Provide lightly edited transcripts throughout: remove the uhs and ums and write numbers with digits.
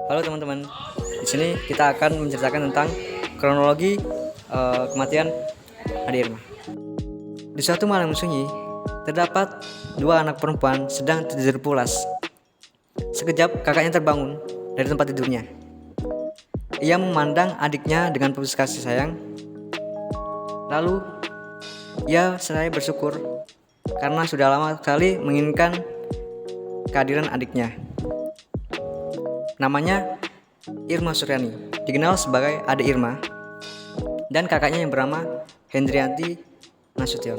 Halo teman-teman, di sini kita akan menceritakan tentang kronologi kematian Ade Irma. Di suatu malam sunyi, terdapat dua anak perempuan sedang tidur pulas. Sekejap kakaknya terbangun dari tempat tidurnya. Ia memandang adiknya dengan penuh kasih sayang. Lalu ia seraya bersyukur karena sudah lama sekali menginginkan kehadiran adiknya. Namanya Irma Suryani, dikenal sebagai Ade Irma, dan kakaknya yang bernama Hendrianti Nasution.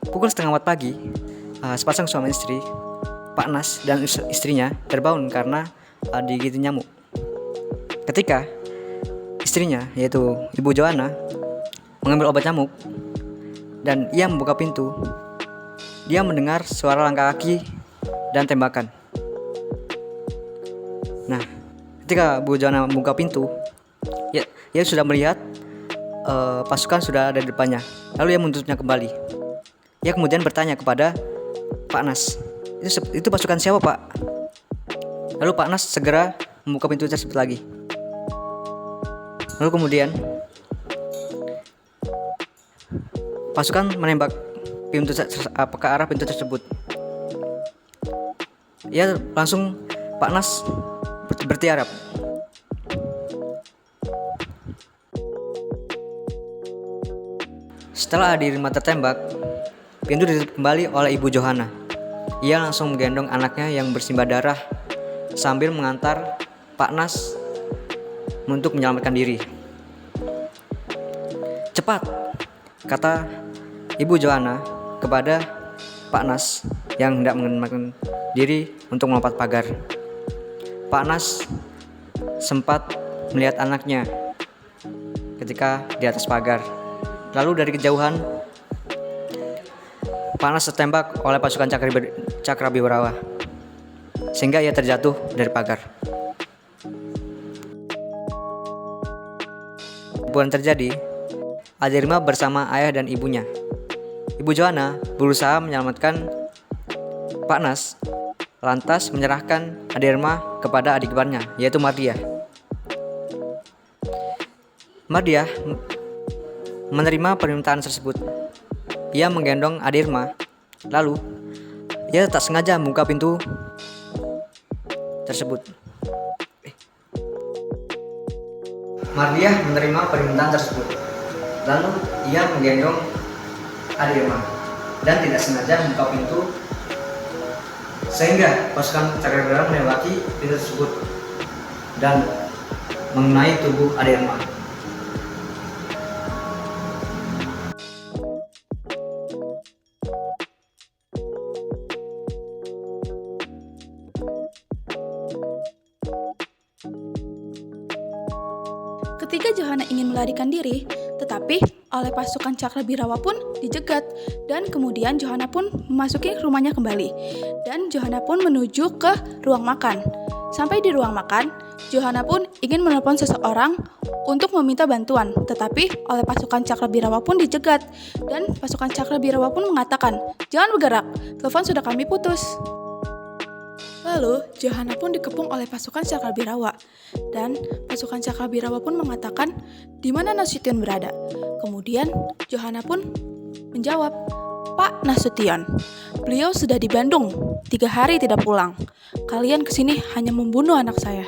Pukul 3:30 pagi, sepasang suami istri, Pak Nas dan istrinya terbangun karena digigit nyamuk. Ketika istrinya, yaitu Ibu Joanna, mengambil obat nyamuk dan ia membuka pintu, dia mendengar suara langkah kaki dan tembakan. Nah, ketika Bu Joanna membuka pintu, ia sudah melihat pasukan sudah ada di depannya. Lalu ia menutupnya kembali. Ia kemudian bertanya kepada Pak Nas, itu pasukan siapa, Pak? Lalu Pak Nas segera membuka pintu tersebut lagi. Lalu kemudian pasukan menembak ke arah pintu tersebut. Ia langsung, Pak Nas bertiarap. Setelah Ade Irma tertembak, pintu ditutup kembali oleh Ibu Johanna. Ia langsung menggendong anaknya yang bersimbah darah sambil mengantar Pak Nas untuk menyelamatkan diri. Cepat, kata Ibu Johanna kepada Pak Nas yang hendak menyelamatkan diri untuk melompat pagar. Pak Nas sempat melihat anaknya ketika di atas pagar. Lalu dari kejauhan, Pak Nas tertembak oleh pasukan Cakrabiwarawa sehingga ia terjatuh dari pagar. Kemudian terjadi, Ade Irma bersama ayah dan ibunya. Ibu Joanna berusaha menyelamatkan Pak Nas, lantas menyerahkan Ade Irma kepada adik iparnya, yaitu Mardiah. Mardiah menerima permintaan tersebut. Ia menggendong Ade Irma, lalu ia tak sengaja membuka pintu tersebut. Mardiah menerima permintaan tersebut, lalu ia menggendong Ade Irma dan tidak sengaja membuka pintu sehingga pasukan Cakrabiwarawa melewati pintu tersebut dan mengenai tubuh Ade Irma. Ketika Johanna ingin melarikan diri, tetapi oleh pasukan Cakrabiwarawa pun dijegat, dan kemudian Johanna pun memasuki rumahnya kembali, dan Johanna pun menuju ke ruang makan. Sampai di ruang makan, Johanna pun ingin menelpon seseorang untuk meminta bantuan, tetapi oleh pasukan Cakrabiwarawa pun dijegat, dan pasukan Cakrabiwarawa pun mengatakan, "Jangan bergerak, telepon sudah kami putus." Lalu, Johanna pun dikepung oleh pasukan Cakrabiwarawa, dan pasukan Cakrabiwarawa pun mengatakan, "Di mana Nasution berada?" Kemudian, Johanna pun menjawab, "Pak Nasution, beliau sudah di Bandung, 3 hari tidak pulang. Kalian kesini hanya membunuh anak saya."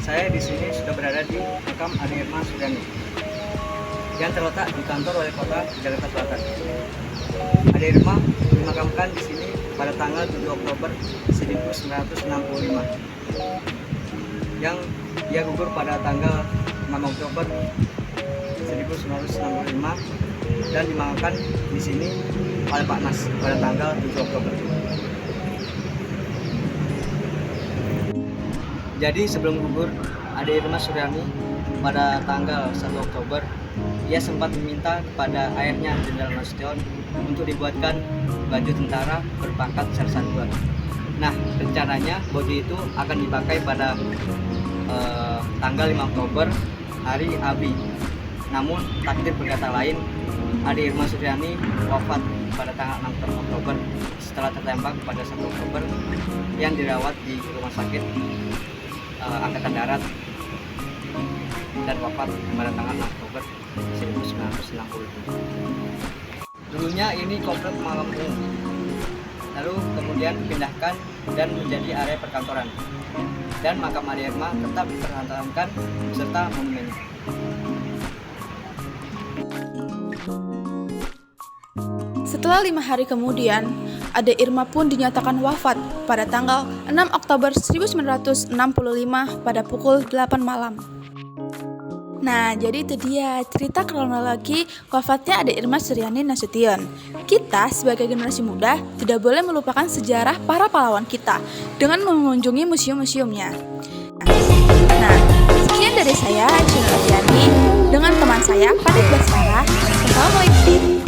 saya di sini sudah berada di makam Ade Irma Suryani yang terletak di kantor Wali Kota Jakarta Selatan. Ade Irma dimakamkan di sini pada tanggal 7 Oktober 1965 yang dia gugur pada tanggal 6 Oktober 1965 dan dimakamkan di sini oleh Pak Nas pada tanggal 7 Oktober. Jadi sebelum gugur Ade Irma Suryani pada tanggal 1 Oktober, ia sempat meminta kepada ayahnya Jenderal Nasution untuk dibuatkan baju tentara berpangkat Sersan II. Nah, rencananya baju itu akan dipakai pada tanggal 5 Oktober, hari Abi. Namun takdir berkata lain, Ade Irma Suryani wafat pada tanggal 6 Oktober setelah tertembak pada 1 Oktober yang dirawat di Rumah Sakit Angkatan Darat dan wafat pada tanggal 6 Oktober 1960. Dulunya ini komplek makam umum, lalu kemudian dipindahkan dan menjadi area perkantoran, dan makam Ade Irma tetap dipertahankan beserta monumennya. Setelah 5 hari kemudian, Ade Irma pun dinyatakan wafat pada tanggal 6 Oktober 1965 pada pukul 8 malam. Nah, jadi itu dia cerita kronologi wafatnya Ade Irma Suryani Nasution. Kita sebagai generasi muda tidak boleh melupakan sejarah para pahlawan kita dengan mengunjungi museum-museumnya. Nah, sekian dari saya, Aisyah Alfiani, dengan teman saya, Panik Baskara. Assalamualaikum.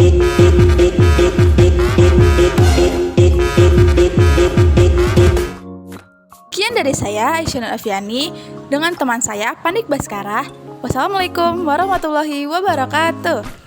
Sekian dari saya, Aisyah Alfiani, dengan teman saya, Panik Baskara. Wassalamualaikum warahmatullahi wabarakatuh.